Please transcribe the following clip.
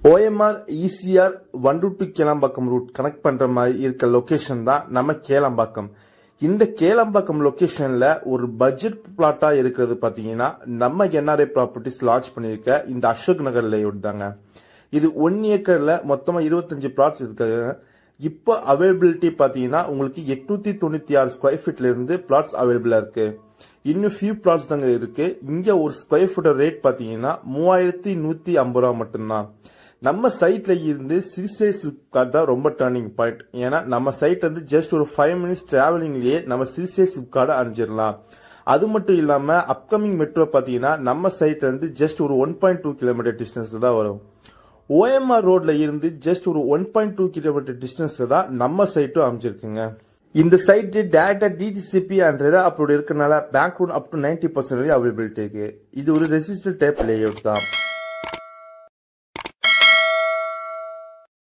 OMR ECR 122 Kelambakkam route connect பண்ற மாதிரி இருக்க லொகேஷன் தான் நம்ம கேளம்பாக்கம். இந்த கேளம்பாக்கம் லொகேஷன்ல ஒரு பட்ஜெட் பிளாட்டா இருக்கிறது பாத்தீங்கன்னா நம்ம NRI ப்ராப்பர்ட்டிஸ் லான்ச் பண்ணிருக்க இந்த அசோக் நகர் லேஅவுட் தாங்க. இது 1 ஏக்கர்ல மொத்தமா 25 பிளாட்ஸ் இருக்கு. இப்போ அவைலபிலிட்டி பாத்தீங்கன்னா உங்களுக்கு 896 ஸ்கொயர் ஃபீட்ல இருந்து பிளாட்ஸ் அவைலபிளா இருக்கு. இன்னும் ஃபியூ பிளாட்ஸ் தாங்க இருக்கு. இங்க ஒரு ஸ்கொயர் ஃபீட் ரேட் பாத்தீங்கன்னா 3150 ரூபா மட்டும்தான். நம்ம சைட்ல இருந்து சிறுசை சிப்காட் தான் ரொம்ப டர்னிங் பாயிண்ட். ஏன்னா நம்ம சைட் வந்து ஜஸ்ட் ஒரு 5 மினிட்ஸ் டிராவலிங்லயே நம்ம சிறுசை சிப்காட அடைஞ்சிடலாம். அது மட்டும் இல்லாம அப்கமிங் மெட்ரோ பாத்தீங்கன்னா நம்ம சைட்ல இருந்து ஜஸ்ட் ஒரு 1.2 கிலோமீட்டர் டிஸ்டன்ஸ் தான் வரும். OMR ரோட்ல இருந்து ஜஸ்ட் ஒரு 1.2 கிலோமீட்டர் டிஸ்டன்ஸ்ல தான் நம்ம சைட்டும் அமைஞ்சிருக்குங்க. இந்த சைட் டைரக்டா DTCP அண்ட் ரெரா அப்ரூவ்ட் இருக்கனால பேங்க் லோன் அப் டு 90% வரை அவைலபிலிட்டி இருக்கு. இது ஒரு ரெசிடென்ஷியல் டைப் லேஅவுட் தான்.